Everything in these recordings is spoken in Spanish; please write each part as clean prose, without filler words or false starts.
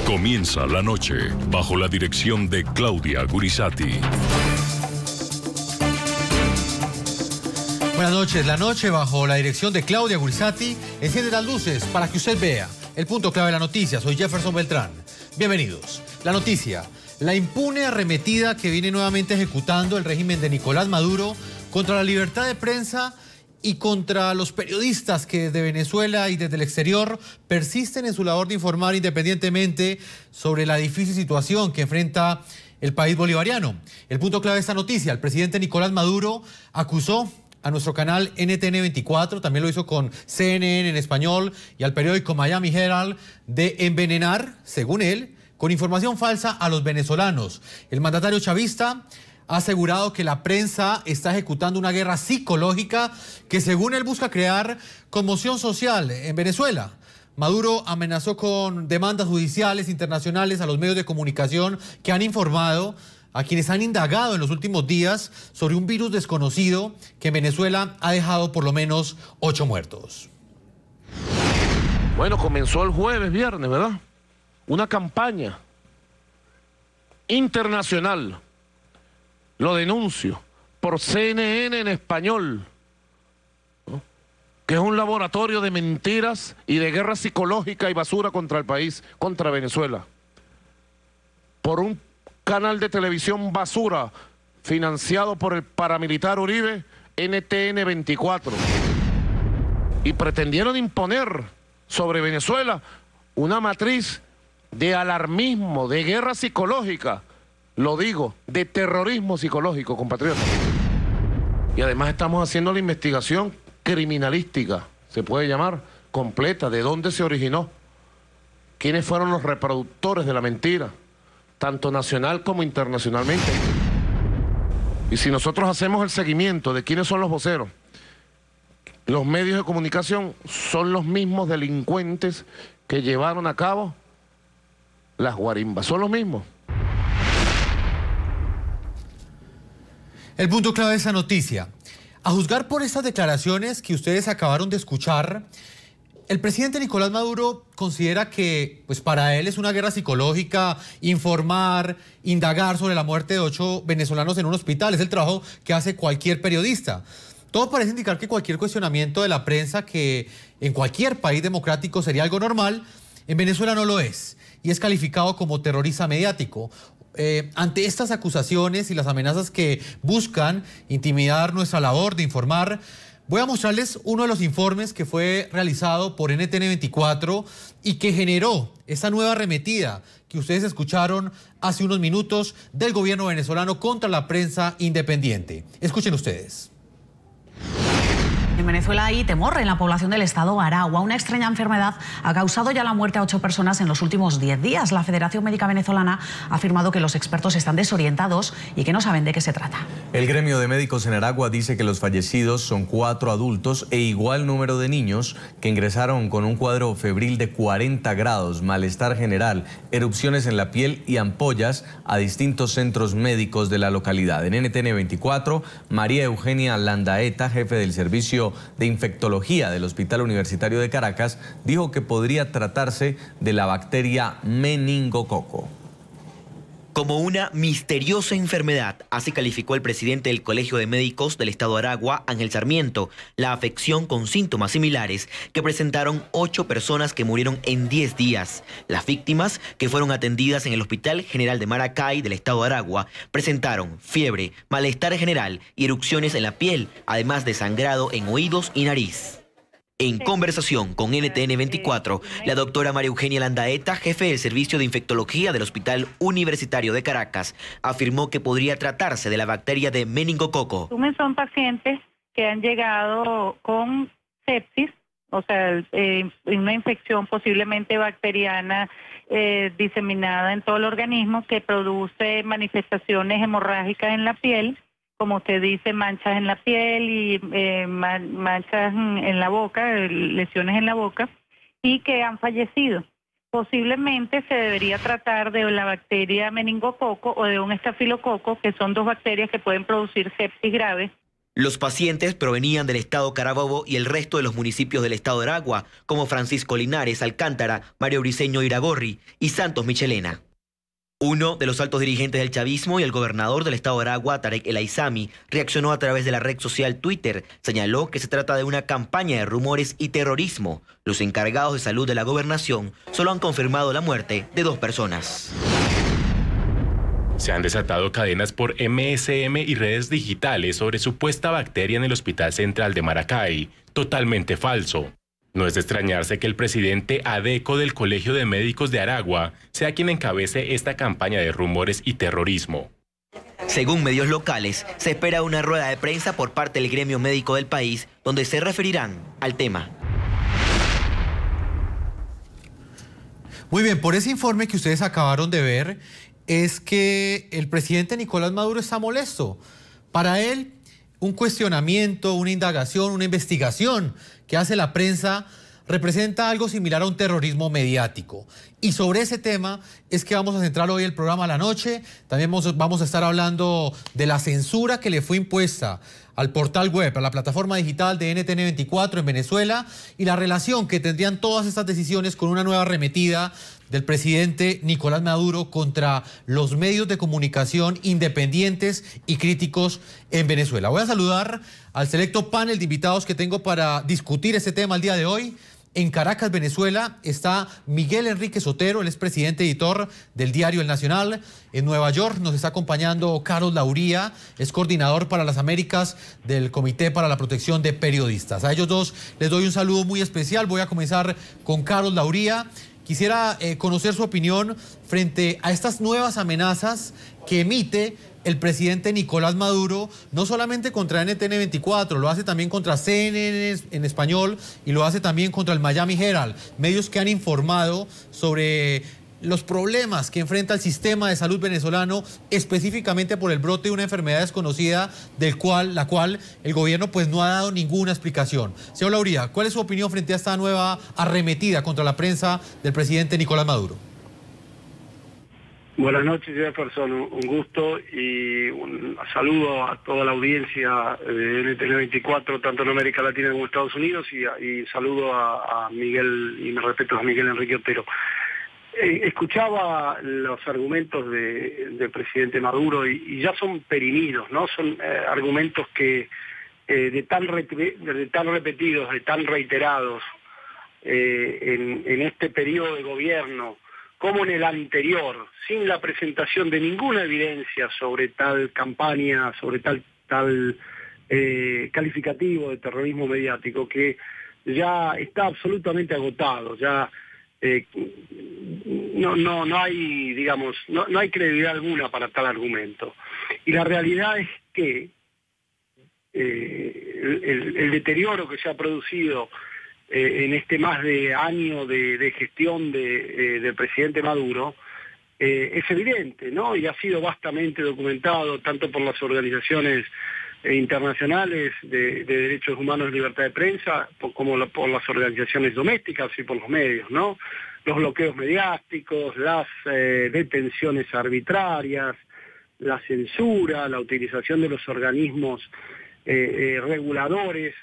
Comienza la noche bajo la dirección de Claudia Gurisati. Buenas noches. La noche bajo la dirección de Claudia Gurisati enciende las luces para que usted vea el punto clave de la noticia. Soy Jefferson Beltrán. Bienvenidos. La noticia: la impune arremetida que viene nuevamente ejecutando el régimen de Nicolás Maduro contra la libertad de prensa y contra los periodistas que desde Venezuela y desde el exterior persisten en su labor de informar independientemente sobre la difícil situación que enfrenta el país bolivariano. El punto clave de esta noticia: el presidente Nicolás Maduro acusó a nuestro canal NTN 24, también lo hizo con CNN en español y al periódico Miami Herald, de envenenar, según él, con información falsa a los venezolanos. El mandatario chavista ha asegurado que la prensa está ejecutando una guerra psicológica que, según él, busca crear conmoción social en Venezuela. Maduro amenazó con demandas judiciales internacionales a los medios de comunicación que han informado, a quienes han indagado en los últimos días sobre un virus desconocido que en Venezuela ha dejado por lo menos 8 muertos. Bueno, comenzó el jueves, viernes, ¿verdad? Una campaña internacional, lo denuncio, por CNN en español, ¿no?, que es un laboratorio de mentiras y de guerra psicológica y basura contra el país, contra Venezuela, por un canal de televisión basura financiado por el paramilitar Uribe, NTN 24, y pretendieron imponer sobre Venezuela una matriz de alarmismo, de guerra psicológica, lo digo, de terrorismo psicológico, compatriotas. Y además estamos haciendo la investigación criminalística, se puede llamar, completa, de dónde se originó, quiénes fueron los reproductores de la mentira, tanto nacional como internacionalmente. Y si nosotros hacemos el seguimiento de quiénes son los voceros, los medios de comunicación son los mismos delincuentes que llevaron a cabo las guarimbas, son los mismos. El punto clave de esa noticia: a juzgar por estas declaraciones que ustedes acabaron de escuchar, el presidente Nicolás Maduro considera que, pues, para él es una guerra psicológica informar, indagar sobre la muerte de 8 venezolanos en un hospital. Es el trabajo que hace cualquier periodista. Todo parece indicar que cualquier cuestionamiento de la prensa, que en cualquier país democrático sería algo normal, en Venezuela no lo es y es calificado como terrorista mediático. Ante estas acusaciones y las amenazas que buscan intimidar nuestra labor de informar, voy a mostrarles uno de los informes que fue realizado por NTN 24 y que generó esa nueva arremetida que ustedes escucharon hace unos minutos del gobierno venezolano contra la prensa independiente. Escuchen ustedes. En Venezuela hay temor en la población del estado Aragua. Una extraña enfermedad ha causado ya la muerte a 8 personas en los últimos 10 días. La Federación Médica Venezolana ha afirmado que los expertos están desorientados y que no saben de qué se trata. El gremio de médicos en Aragua dice que los fallecidos son 4 adultos e igual número de niños que ingresaron con un cuadro febril de 40 grados, malestar general, erupciones en la piel y ampollas a distintos centros médicos de la localidad. En NTN 24, María Eugenia Landaeta, jefe del servicio de infectología del Hospital Universitario de Caracas, dijo que podría tratarse de la bacteria meningococo. Como una misteriosa enfermedad, así calificó el presidente del Colegio de Médicos del Estado de Aragua, Ángel Sarmiento, la afección con síntomas similares que presentaron 8 personas que murieron en 10 días. Las víctimas, que fueron atendidas en el Hospital General de Maracay del Estado de Aragua, presentaron fiebre, malestar general y erupciones en la piel, además de sangrado en oídos y nariz. En conversación con NTN 24, la doctora María Eugenia Landaeta, jefe del servicio de infectología del Hospital Universitario de Caracas, afirmó que podría tratarse de la bacteria de meningococo. Son pacientes que han llegado con sepsis, o sea, una infección posiblemente bacteriana diseminada en todo el organismo, que produce manifestaciones hemorrágicas en la piel, como usted dice, manchas en la piel y manchas en la boca, lesiones en la boca, y que han fallecido. Posiblemente se debería tratar de la bacteria meningococo o de un estafilococo, que son 2 bacterias que pueden producir sepsis grave. Los pacientes provenían del estado Carabobo y el resto de los municipios del estado de Aragua, como Francisco Linares, Alcántara, Mario Briceño Iragorri y Santos Michelena. Uno de los altos dirigentes del chavismo y el gobernador del estado de Aragua, Tarek El Aizami, reaccionó a través de la red social Twitter. Señaló que se trata de una campaña de rumores y terrorismo. Los encargados de salud de la gobernación solo han confirmado la muerte de 2 personas. Se han desatado cadenas por MSM y redes digitales sobre supuesta bacteria en el Hospital Central de Maracay. Totalmente falso. No es de extrañarse que el presidente ADECO del Colegio de Médicos de Aragua sea quien encabece esta campaña de rumores y terrorismo. Según medios locales, se espera una rueda de prensa por parte del gremio médico del país, donde se referirán al tema. Muy bien, por ese informe que ustedes acabaron de ver, es que el presidente Nicolás Maduro está molesto. Para él, un cuestionamiento, una indagación, una investigación que hace la prensa representa algo similar a un terrorismo mediático. Y sobre ese tema es que vamos a centrar hoy el programa a la noche. También vamos a estar hablando de la censura que le fue impuesta al portal web, a la plataforma digital de NTN24 en Venezuela y la relación que tendrían todas estas decisiones con una nueva arremetida del presidente Nicolás Maduro contra los medios de comunicación independientes y críticos en Venezuela. Voy a saludar al selecto panel de invitados que tengo para discutir este tema el día de hoy. En Caracas, Venezuela, está Miguel Enrique Sotero, él es presidente editor del diario El Nacional. En Nueva York nos está acompañando Carlos Lauría, es coordinador para las Américas del Comité para la Protección de Periodistas. A ellos dos les doy un saludo muy especial. Voy a comenzar con Carlos Lauría. Quisiera conocer su opinión frente a estas nuevas amenazas que emite el presidente Nicolás Maduro, no solamente contra NTN24, lo hace también contra CNN en español y lo hace también contra el Miami Herald, medios que han informado sobre los problemas que enfrenta el sistema de salud venezolano, específicamente por el brote de una enfermedad desconocida, la cual el gobierno pues no ha dado ninguna explicación. Señor Lauría, ¿cuál es su opinión frente a esta nueva arremetida contra la prensa del presidente Nicolás Maduro? Buenas noches, Jefferson, un gusto y un saludo a toda la audiencia de NTN24, tanto en América Latina como en Estados Unidos, y saludo a Miguel, y me respeto a Miguel Enrique Otero. Escuchaba los argumentos del presidente Maduro y ya son perimidos, ¿no? Son argumentos que de tan repetidos, de tan reiterados en este periodo de gobierno, como en el anterior, sin la presentación de ninguna evidencia sobre tal campaña, sobre tal calificativo de terrorismo mediático, que ya está absolutamente agotado, ya no hay, digamos, no hay credibilidad alguna para tal argumento. Y la realidad es que el deterioro que se ha producido en este más de año de gestión del presidente Maduro es evidente, ¿no? Y ha sido vastamente documentado tanto por las organizaciones internacionales de derechos humanos y libertad de prensa, como por las organizaciones domésticas y por los medios, ¿no? Los bloqueos mediáticos, las detenciones arbitrarias, la censura, la utilización de los organismos reguladores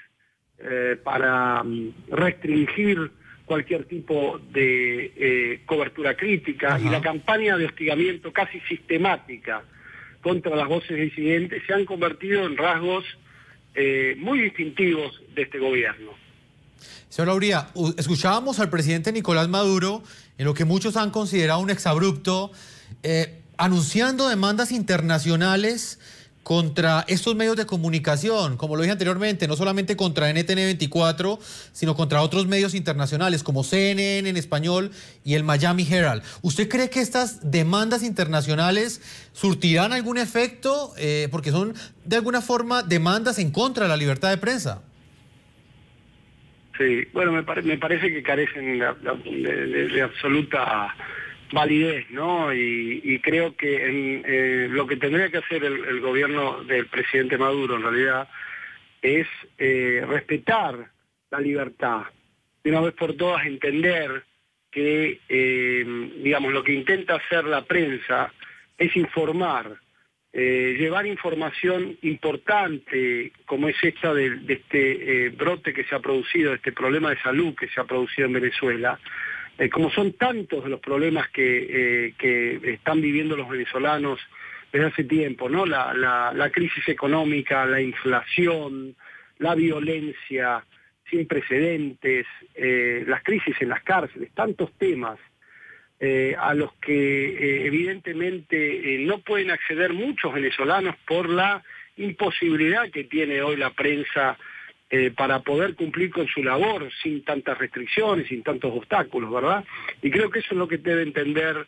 para restringir cualquier tipo de cobertura crítica. Ajá. Y la campaña de hostigamiento casi sistemática contra las voces disidentes se han convertido en rasgos muy distintivos de este gobierno. Señor Lauría, escuchábamos al presidente Nicolás Maduro en lo que muchos han considerado un exabrupto, anunciando demandas internacionales contra estos medios de comunicación, como lo dije anteriormente, no solamente contra NTN24, sino contra otros medios internacionales como CNN en español y el Miami Herald. ¿Usted cree que estas demandas internacionales surtirán algún efecto? Porque son de alguna forma demandas en contra de la libertad de prensa. Sí, bueno, me parece que carecen de absoluta validez, ¿no? Y creo que lo que tendría que hacer el gobierno del presidente Maduro en realidad es respetar la libertad, de una vez por todas entender que, digamos, lo que intenta hacer la prensa es informar llevar información importante como es esta de este brote que se ha producido, de este problema de salud que se ha producido en Venezuela, como son tantos de los problemas que están viviendo los venezolanos desde hace tiempo, ¿no? La crisis económica, la inflación, la violencia sin precedentes, las crisis en las cárceles, tantos temas a los que evidentemente no pueden acceder muchos venezolanos por la imposibilidad que tiene hoy la prensa para poder cumplir con su labor sin tantas restricciones, sin tantos obstáculos, ¿verdad? Y creo que eso es lo que debe entender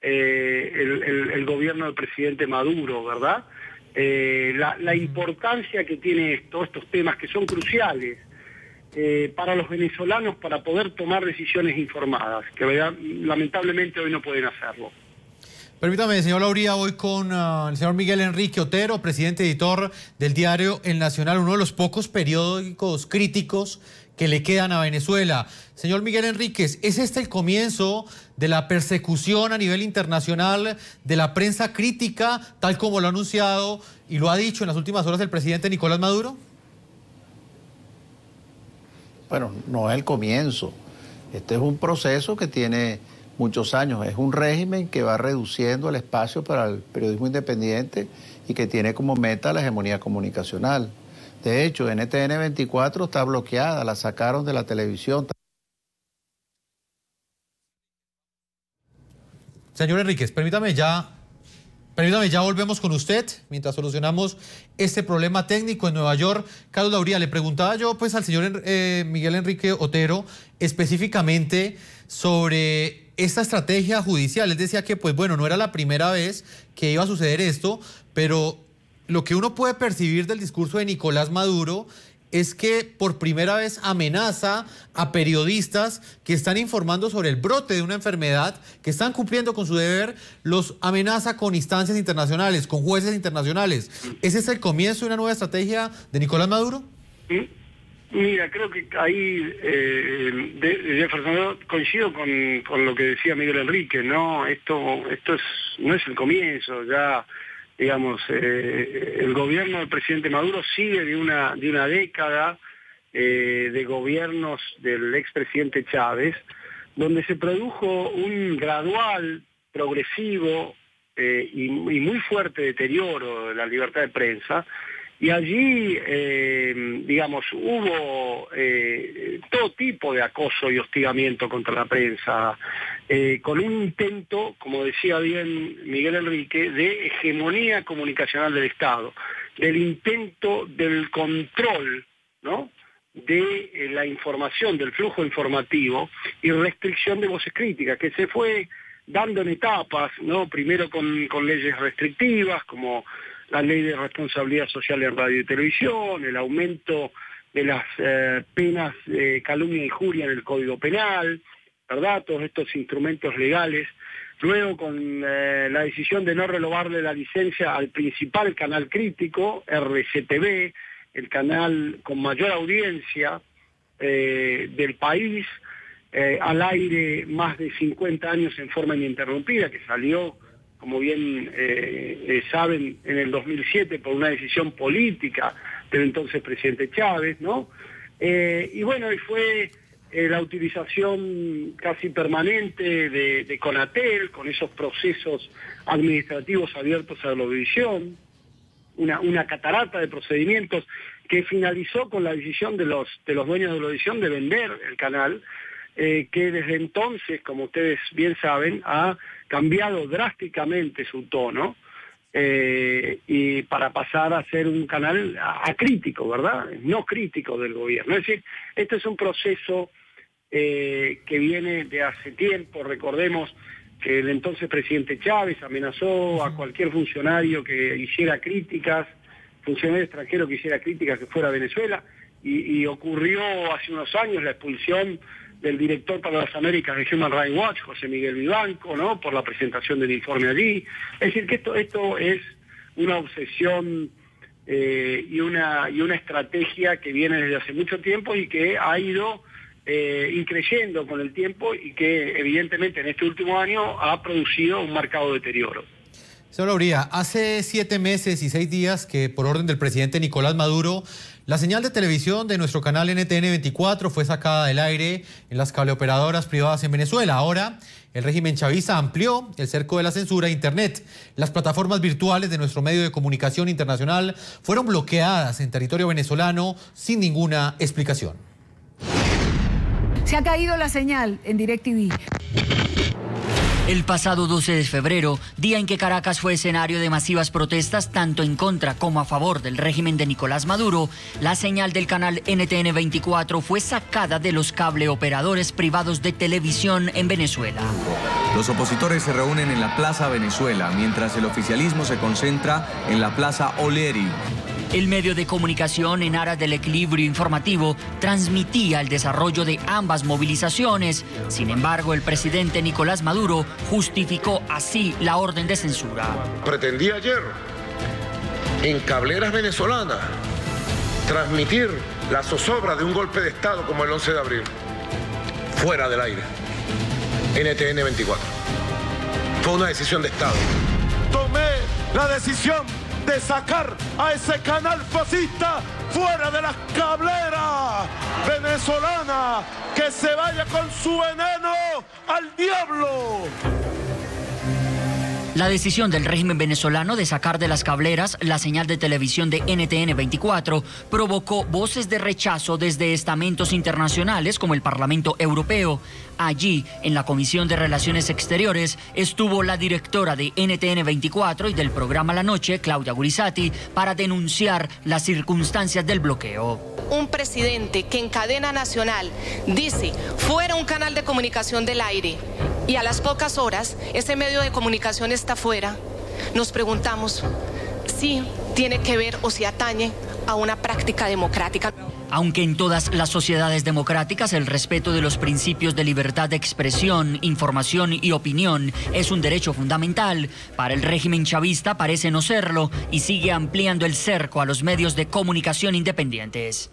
el gobierno del presidente Maduro, ¿verdad? La importancia que tiene estos temas que son cruciales para los venezolanos para poder tomar decisiones informadas, que lamentablemente hoy no pueden hacerlo. Permítame, señor Lauría, voy con el señor Miguel Enrique Otero, presidente editor del diario El Nacional, uno de los pocos periódicos críticos que le quedan a Venezuela. Señor Miguel Enríquez, ¿es este el comienzo de la persecución a nivel internacional de la prensa crítica, tal como lo ha anunciado y lo ha dicho en las últimas horas el presidente Nicolás Maduro? Bueno, no es el comienzo. Este es un proceso que tiene muchos años. Es un régimen que va reduciendo el espacio para el periodismo independiente y que tiene como meta la hegemonía comunicacional. De hecho, NTN 24 está bloqueada, la sacaron de la televisión. Señor Enríquez, permítame ya volvemos con usted mientras solucionamos este problema técnico en Nueva York. Carlos Lauría, le preguntaba yo pues al señor Miguel Enrique Otero específicamente sobre esta estrategia judicial. Él decía que pues bueno, no era la primera vez que iba a suceder esto, pero lo que uno puede percibir del discurso de Nicolás Maduro es que por primera vez amenaza a periodistas que están informando sobre el brote de una enfermedad, que están cumpliendo con su deber, los amenaza con instancias internacionales, con jueces internacionales. ¿Ese es el comienzo de una nueva estrategia de Nicolás Maduro? Mira, creo que ahí, Jefferson, coincido con lo que decía Miguel Enrique, ¿no? Esto no es el comienzo, ya... Digamos, el gobierno del presidente Maduro sigue de una década de gobiernos del expresidente Chávez, donde se produjo un gradual, progresivo y muy fuerte deterioro de la libertad de prensa, y allí, digamos, hubo todo tipo de acoso y hostigamiento contra la prensa, con un intento, como decía bien Miguel Enrique, de hegemonía comunicacional del Estado, del intento del control, ¿no?, de la información, del flujo informativo y restricción de voces críticas, que se fue dando en etapas, ¿no?, primero con leyes restrictivas, como la ley de responsabilidad social en radio y televisión, el aumento de las penas de calumnia y injuria en el Código Penal, ¿verdad? Todos estos instrumentos legales. Luego con la decisión de no renovarle la licencia al principal canal crítico, RCTV, el canal con mayor audiencia del país, al aire más de 50 años en forma ininterrumpida, que salió, como bien saben, en el 2007 por una decisión política del entonces presidente Chávez, ¿no? Y bueno, y fue la utilización casi permanente de Conatel, con esos procesos administrativos abiertos a la audiovisión, una catarata de procedimientos que finalizó con la decisión de los dueños de la audiovisión de vender el canal, que desde entonces, como ustedes bien saben, ha cambiado drásticamente su tono y para pasar a ser un canal acrítico, ¿verdad? No crítico del gobierno. Es decir, este es un proceso que viene de hace tiempo. Recordemos que el entonces presidente Chávez amenazó a cualquier funcionario que hiciera críticas, funcionario extranjero que hiciera críticas que fuera a Venezuela, y ocurrió hace unos años la expulsión del director para las Américas de Human Rights Watch, José Miguel Vivanco, ¿no?, por la presentación del informe allí. Es decir, que esto es una obsesión y una estrategia que viene desde hace mucho tiempo y que ha ido increyendo con el tiempo y que evidentemente en este último año ha producido un marcado deterioro. Señor Uría, hace 7 meses y 6 días que por orden del presidente Nicolás Maduro, la señal de televisión de nuestro canal NTN 24 fue sacada del aire en las cableoperadoras privadas en Venezuela. Ahora, el régimen chavista amplió el cerco de la censura a Internet. Las plataformas virtuales de nuestro medio de comunicación internacional fueron bloqueadas en territorio venezolano sin ninguna explicación. Se ha caído la señal en DirecTV. El pasado 12 de febrero, día en que Caracas fue escenario de masivas protestas tanto en contra como a favor del régimen de Nicolás Maduro, la señal del canal NTN 24 fue sacada de los cableoperadores privados de televisión en Venezuela. Los opositores se reúnen en la Plaza Venezuela, mientras el oficialismo se concentra en la Plaza Oleri. El medio de comunicación, en aras del equilibrio informativo, transmitía el desarrollo de ambas movilizaciones. Sin embargo, el presidente Nicolás Maduro justificó así la orden de censura. Pretendí ayer, en cableras venezolanas, transmitir la zozobra de un golpe de Estado como el 11 de abril, fuera del aire. NTN 24. Fue una decisión de Estado. Tomé la decisión de sacar a ese canal fascista fuera de las cableras venezolanas, que se vaya con su veneno al diablo. La decisión del régimen venezolano de sacar de las cableras la señal de televisión de NTN 24 provocó voces de rechazo desde estamentos internacionales como el Parlamento Europeo. Allí, en la Comisión de Relaciones Exteriores, estuvo la directora de NTN 24 y del programa La Noche, Claudia Gurisati, para denunciar las circunstancias del bloqueo. Un presidente que en cadena nacional dice fuera un canal de comunicación del aire y a las pocas horas ese medio de comunicación está fuera, nos preguntamos si tiene que ver o si atañe a una práctica democrática. Aunque en todas las sociedades democráticas el respeto de los principios de libertad de expresión, información y opinión es un derecho fundamental, para el régimen chavista parece no serlo y sigue ampliando el cerco a los medios de comunicación independientes.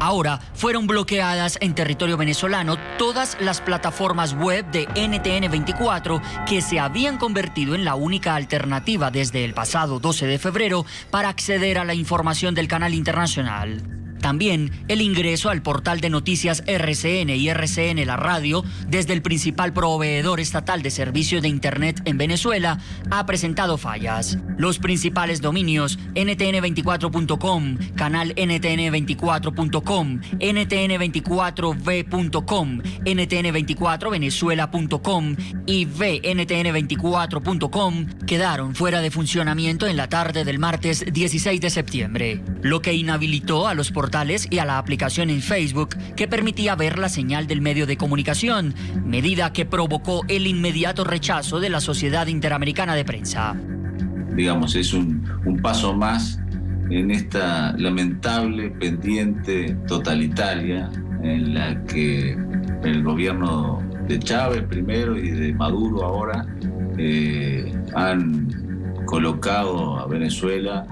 Ahora fueron bloqueadas en territorio venezolano todas las plataformas web de NTN 24 que se habían convertido en la única alternativa desde el pasado 12 de febrero para acceder a la información del canal internacional. También el ingreso al portal de noticias RCN y RCN La Radio, desde el principal proveedor estatal de servicios de Internet en Venezuela, ha presentado fallas. Los principales dominios, ntn24.com, canal ntn24.com, ntn24v.com, ntn24venezuela.com y vntn24.com, quedaron fuera de funcionamiento en la tarde del martes 16 de septiembre, lo que inhabilitó a los portales y a la aplicación en Facebook que permitía ver la señal del medio de comunicación, medida que provocó el inmediato rechazo de la Sociedad Interamericana de Prensa. Digamos, es un paso más en esta lamentable pendiente totalitaria en la que el gobierno de Chávez primero y de Maduro ahora han colocado a Venezuela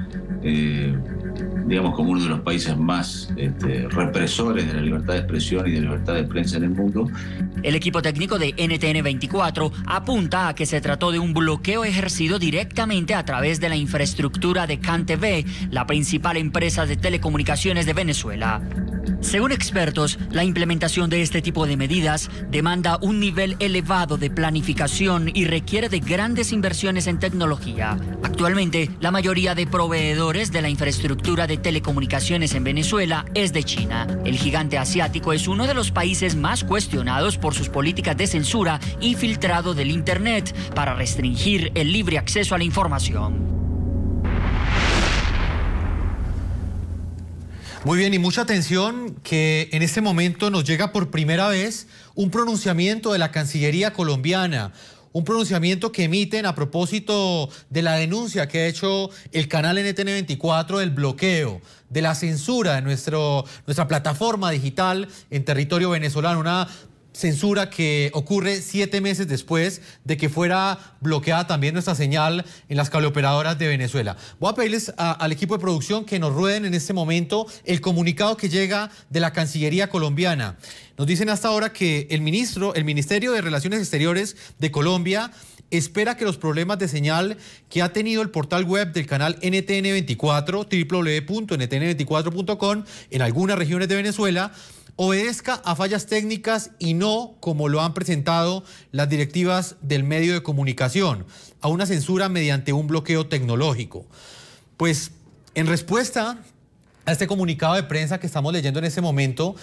digamos, como uno de los países más represores de la libertad de expresión y de libertad de prensa en el mundo. El equipo técnico de NTN 24 apunta a que se trató de un bloqueo ejercido directamente a través de la infraestructura de CanTV, la principal empresa de telecomunicaciones de Venezuela. Según expertos, la implementación de este tipo de medidas demanda un nivel elevado de planificación y requiere de grandes inversiones en tecnología. Actualmente, la mayoría de proveedores de la infraestructura de telecomunicaciones en Venezuela es de China. El gigante asiático es uno de los países más cuestionados por sus políticas de censura y filtrado del Internet para restringir el libre acceso a la información. Muy bien, y mucha atención que en este momento nos llega por primera vez un pronunciamiento de la Cancillería colombiana, un pronunciamiento que emiten a propósito de la denuncia que ha hecho el canal NTN 24 del bloqueo, de la censura de nuestra plataforma digital en territorio venezolano, una censura que ocurre 7 meses después de que fuera bloqueada también nuestra señal en las cableoperadoras de Venezuela. Voy a pedirles al equipo de producción que nos rueden en este momento el comunicado que llega de la Cancillería colombiana. Nos dicen hasta ahora que el Ministerio de Relaciones Exteriores de Colombia espera que los problemas de señal que ha tenido el portal web del canal NTN24, www.ntn24.com, en algunas regiones de Venezuela, obedezca a fallas técnicas y no como lo han presentado las directivas del medio de comunicación, a una censura mediante un bloqueo tecnológico. Pues en respuesta a este comunicado de prensa que estamos leyendo en este momento,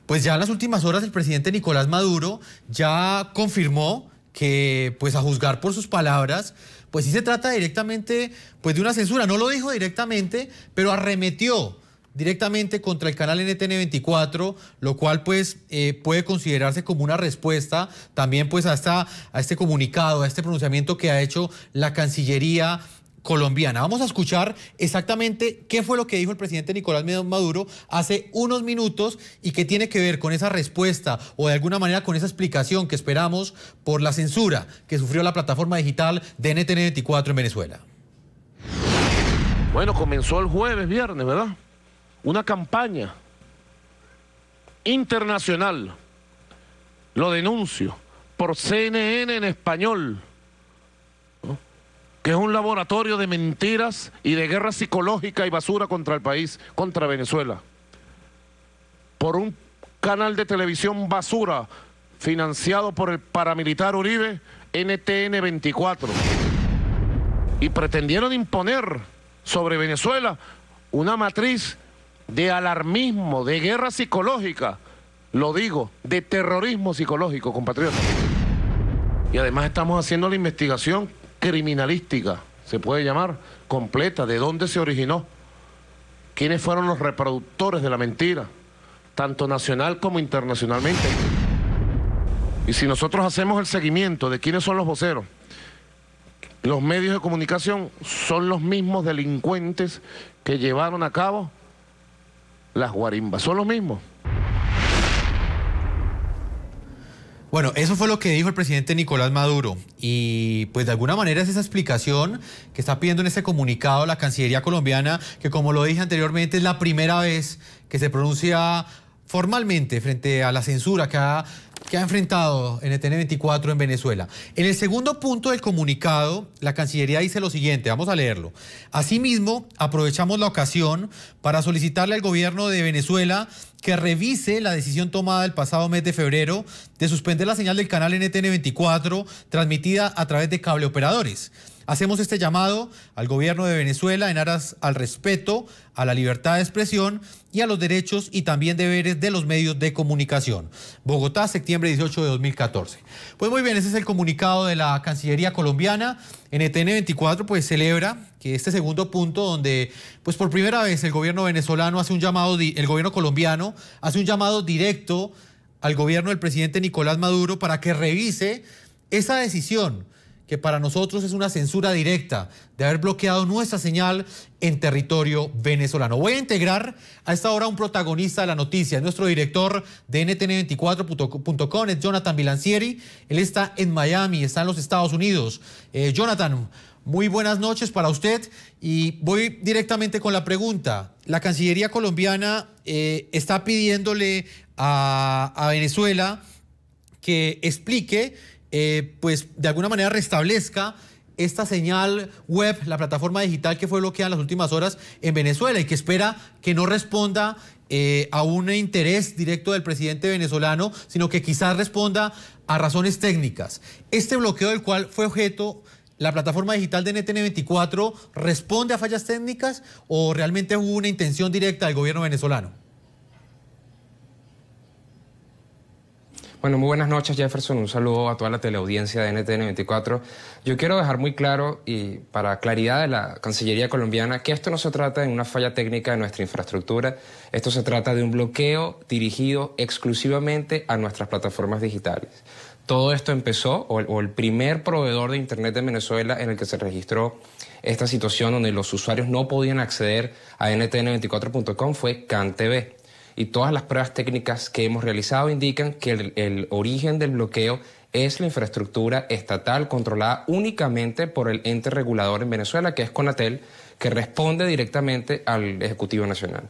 pues ya en las últimas horas el presidente Nicolás Maduro ya confirmó que, pues a juzgar por sus palabras, pues sí se trata directamente pues de una censura. No lo dijo directamente, pero arremetió directamente contra el canal NTN24, lo cual pues puede considerarse como una respuesta también pues a este comunicado, a este pronunciamiento que ha hecho la Cancillería colombiana. Vamos a escuchar exactamente qué fue lo que dijo el presidente Nicolás Maduro hace unos minutos y qué tiene que ver con esa respuesta o de alguna manera con esa explicación que esperamos por la censura que sufrió la plataforma digital de NTN24 en Venezuela. Bueno, comenzó el jueves, viernes, ¿verdad? Una campaña internacional, lo denuncio, por CNN en español, ¿no?, que es un laboratorio de mentiras y de guerra psicológica y basura contra el país, contra Venezuela, por un canal de televisión basura financiado por el paramilitar Uribe, NTN24, y pretendieron imponer sobre Venezuela una matriz de alarmismo, de guerra psicológica, lo digo, de terrorismo psicológico, compatriotas. Y además estamos haciendo la investigación criminalística, se puede llamar, completa, de dónde se originó, quiénes fueron los reproductores de la mentira, tanto nacional como internacionalmente. Y si nosotros hacemos el seguimiento de quiénes son los voceros, los medios de comunicación son los mismos delincuentes que llevaron a cabo las guarimbas, son los mismos. Bueno, eso fue lo que dijo el presidente Nicolás Maduro y pues de alguna manera es esa explicación que está pidiendo en este comunicado la Cancillería colombiana, que como lo dije anteriormente es la primera vez que se pronuncia formalmente frente a la censura que ha enfrentado NTN24 en Venezuela. En el segundo punto del comunicado, la Cancillería dice lo siguiente, vamos a leerlo. Asimismo, aprovechamos la ocasión para solicitarle al gobierno de Venezuela que revise la decisión tomada el pasado mes de febrero de suspender la señal del canal NTN24 transmitida a través de cableoperadores. Hacemos este llamado al gobierno de Venezuela en aras al respeto, a la libertad de expresión y a los derechos y también deberes de los medios de comunicación. Bogotá, septiembre 18 de 2014. Pues muy bien, ese es el comunicado de la Cancillería colombiana. NTN24 pues celebra que este segundo punto donde pues por primera vez el gobierno venezolano hace un llamado, el gobierno colombiano hace un llamado directo al gobierno del presidente Nicolás Maduro para que revise esa decisión que para nosotros es una censura directa de haber bloqueado nuestra señal en territorio venezolano. Voy a integrar a esta hora un protagonista de la noticia, es nuestro director de ntn24.com, es Jonathan Bilancieri. Él está en Miami, está en los Estados Unidos. Jonathan, muy buenas noches para usted y voy directamente con la pregunta. La Cancillería colombiana está pidiéndole a Venezuela que explique pues de alguna manera restablezca esta señal web, la plataforma digital que fue bloqueada en las últimas horas en Venezuela y que espera que no responda a un interés directo del presidente venezolano, sino que quizás responda a razones técnicas. Este bloqueo del cual fue objeto la plataforma digital de NTN24, ¿responde a fallas técnicas o realmente hubo una intención directa del gobierno venezolano? Bueno, muy buenas noches, Jefferson. Un saludo a toda la teleaudiencia de NTN24. Yo quiero dejar muy claro y para claridad de la Cancillería colombiana que esto no se trata de una falla técnica de nuestra infraestructura. Esto se trata de un bloqueo dirigido exclusivamente a nuestras plataformas digitales. Todo esto empezó, o el primer proveedor de Internet de Venezuela en el que se registró esta situación donde los usuarios no podían acceder a ntn24.com fue CanTV. y todas las pruebas técnicas que hemos realizado indican que el origen del bloqueo es la infraestructura estatal controlada únicamente por el ente regulador en Venezuela, que es Conatel, que responde directamente al Ejecutivo Nacional.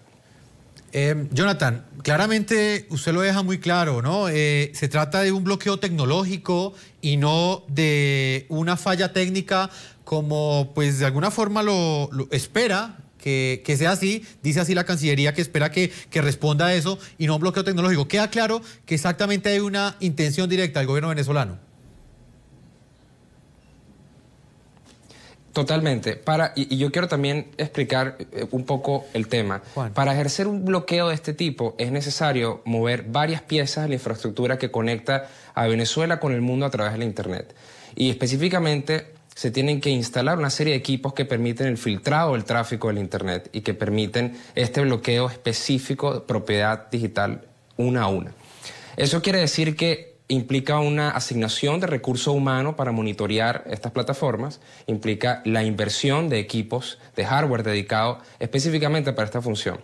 Jonathan, claramente usted lo deja muy claro, ¿no? Se trata de un bloqueo tecnológico y no de una falla técnica como pues de alguna forma lo espera que sea así, dice así la Cancillería que espera que responda a eso y no un bloqueo tecnológico. Queda claro que exactamente hay una intención directa del gobierno venezolano. Totalmente. Y yo quiero también explicar un poco el tema. Juan. Para ejercer un bloqueo de este tipo es necesario mover varias piezas de la infraestructura que conecta a Venezuela con el mundo a través de la Internet. Y específicamente se tienen que instalar una serie de equipos que permiten el filtrado del tráfico del Internet y que permiten este bloqueo específico de propiedad digital una a una. Eso quiere decir que implica una asignación de recurso humano para monitorear estas plataformas, implica la inversión de equipos, de hardware dedicado específicamente para esta función.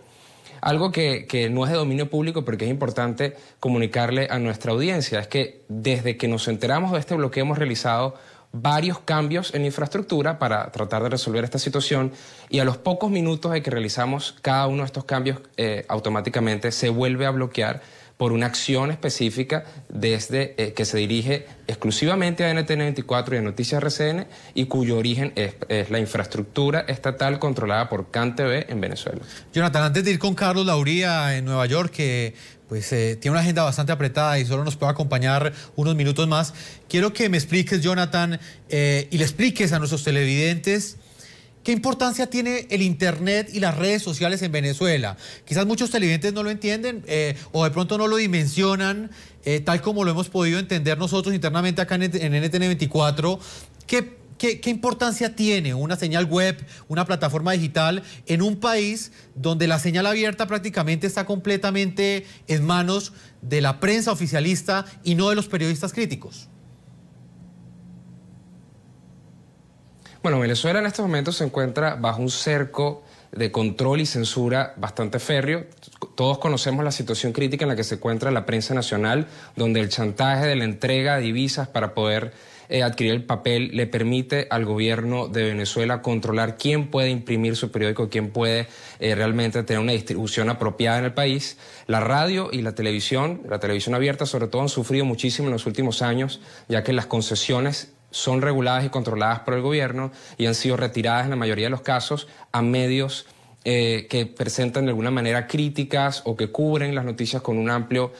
Algo que no es de dominio público, pero que es importante comunicarle a nuestra audiencia, es que desde que nos enteramos de este bloqueo hemos realizado varios cambios en la infraestructura para tratar de resolver esta situación y a los pocos minutos de que realizamos cada uno de estos cambios automáticamente se vuelve a bloquear por una acción específica desde que se dirige exclusivamente a NTN24 y a Noticias RCN y cuyo origen es la infraestructura estatal controlada por CanTV en Venezuela. Jonathan, antes de ir con Carlos Lauría en Nueva York, que pues tiene una agenda bastante apretada y solo nos puede acompañar unos minutos más, quiero que me expliques, Jonathan, y le expliques a nuestros televidentes ¿qué importancia tiene el Internet y las redes sociales en Venezuela? Quizás muchos televidentes no lo entienden o de pronto no lo dimensionan tal como lo hemos podido entender nosotros internamente acá en NTN24. ¿Qué importancia tiene una señal web, una plataforma digital en un país donde la señal abierta prácticamente está completamente en manos de la prensa oficialista y no de los periodistas críticos? Bueno, Venezuela en estos momentos se encuentra bajo un cerco de control y censura bastante férreo. Todos conocemos la situación crítica en la que se encuentra la prensa nacional, donde el chantaje de la entrega de divisas para poder adquirir el papel le permite al gobierno de Venezuela controlar quién puede imprimir su periódico, quién puede realmente tener una distribución apropiada en el país. La radio y la televisión abierta sobre todo, han sufrido muchísimo en los últimos años, ya que las concesiones son reguladas y controladas por el gobierno y han sido retiradas en la mayoría de los casos a medios que presentan de alguna manera críticas o que cubren las noticias con un amplio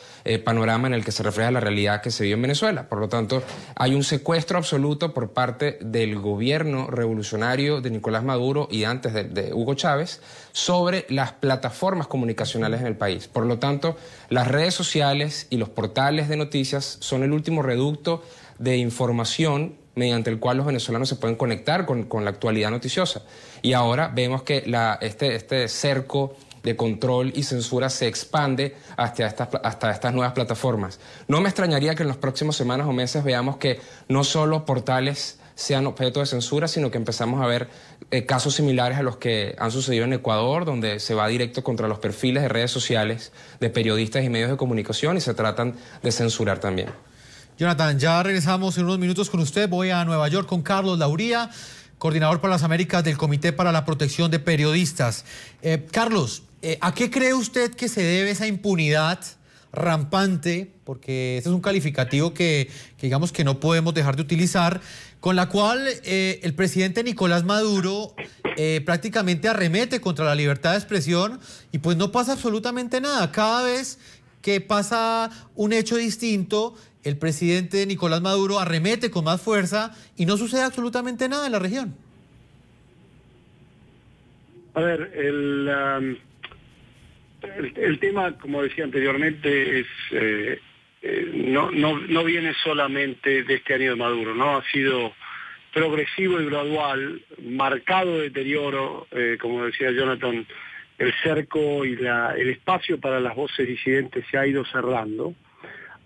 panorama en el que se refleja la realidad que se vive en Venezuela. Por lo tanto, hay un secuestro absoluto por parte del gobierno revolucionario de Nicolás Maduro y antes de Hugo Chávez sobre las plataformas comunicacionales en el país. Por lo tanto, las redes sociales y los portales de noticias son el último reducto de información mediante el cual los venezolanos se pueden conectar con la actualidad noticiosa. Y ahora vemos que este cerco de control y censura se expande hasta estas nuevas plataformas. No me extrañaría que en las próximas semanas o meses veamos que no solo portales sean objeto de censura, sino que empezamos a ver casos similares a los que han sucedido en Ecuador, donde se va directo contra los perfiles de redes sociales de periodistas y medios de comunicación y se tratan de censurar también. Jonathan, ya regresamos en unos minutos con usted. Voy a Nueva York con Carlos Lauría, coordinador para las Américas del Comité para la Protección de Periodistas. Carlos, ¿a qué cree usted que se debe esa impunidad rampante? Porque ese es un calificativo que digamos que no podemos dejar de utilizar, con la cual el presidente Nicolás Maduro prácticamente arremete contra la libertad de expresión y pues no pasa absolutamente nada. Cada vez que pasa un hecho distinto, el presidente Nicolás Maduro arremete con más fuerza y no sucede absolutamente nada en la región. A ver, el tema, como decía anteriormente, no viene solamente de este año de Maduro, ¿no? Ha sido progresivo y gradual, marcado deterioro, como decía Jonathan, el cerco y el espacio para las voces disidentes se ha ido cerrando.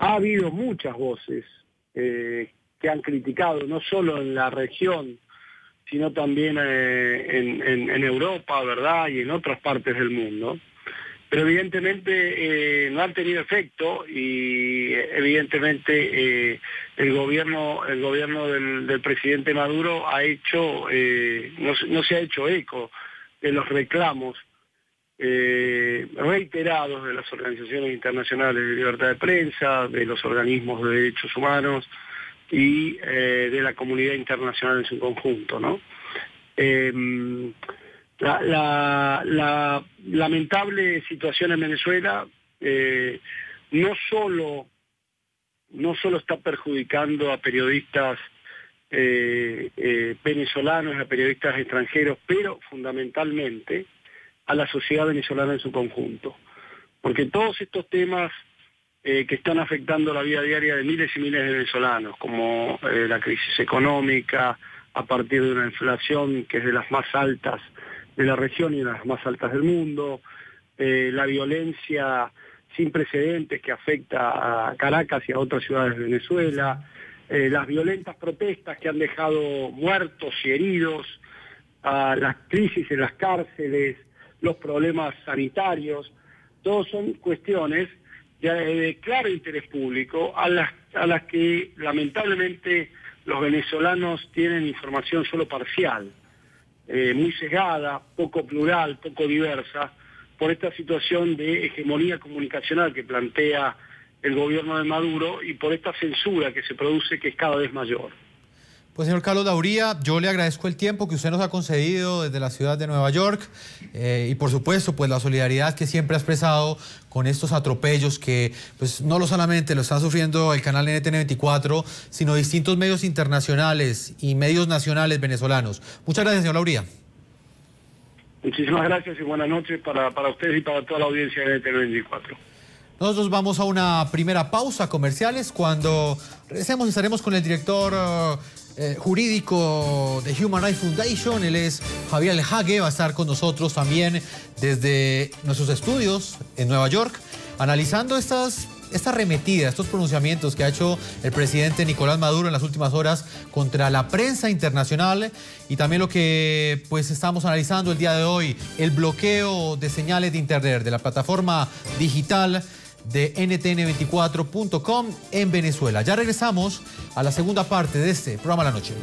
Ha habido muchas voces que han criticado, no solo en la región, sino también en Europa, ¿verdad? Y en otras partes del mundo. pero evidentemente no han tenido efecto y evidentemente el gobierno del presidente Maduro ha hecho no se ha hecho eco de los reclamos reiterados de las organizaciones internacionales de libertad de prensa, de los organismos de derechos humanos y de la comunidad internacional en su conjunto, ¿no? La lamentable situación en Venezuela no solo está perjudicando a periodistas venezolanos, a periodistas extranjeros, pero fundamentalmente a la sociedad venezolana en su conjunto. Porque todos estos temas que están afectando la vida diaria de miles y miles de venezolanos, como la crisis económica, a partir de una inflación que es de las más altas de la región y de las más altas del mundo, la violencia sin precedentes que afecta a Caracas y a otras ciudades de Venezuela, las violentas protestas que han dejado muertos y heridos, las crisis en las cárceles, los problemas sanitarios, todos son cuestiones de claro interés público a las que lamentablemente los venezolanos tienen información solo parcial, muy sesgada, poco plural, poco diversa, por esta situación de hegemonía comunicacional que plantea el gobierno de Maduro y por esta censura que se produce, que es cada vez mayor. Pues señor Carlos Dauría, yo le agradezco el tiempo que usted nos ha concedido desde la ciudad de Nueva York y por supuesto pues la solidaridad que siempre ha expresado con estos atropellos que pues no solamente lo está sufriendo el canal NTN 24, sino distintos medios internacionales y medios nacionales venezolanos. Muchas gracias, señor Dauría. Muchísimas gracias y buenas noches para ustedes y para toda la audiencia de NTN 24. Nosotros vamos a una primera pausa comerciales. Cuando regresemos estaremos con el director jurídico de Human Rights Foundation. Él es Javier Alhague, va a estar con nosotros también desde nuestros estudios en Nueva York, analizando esta arremetida, estos pronunciamientos que ha hecho el presidente Nicolás Maduro en las últimas horas contra la prensa internacional y también lo que pues estamos analizando el día de hoy, el bloqueo de señales de internet de la plataforma digital de ntn24.com en Venezuela. Ya regresamos a la segunda parte de este programa La Noche.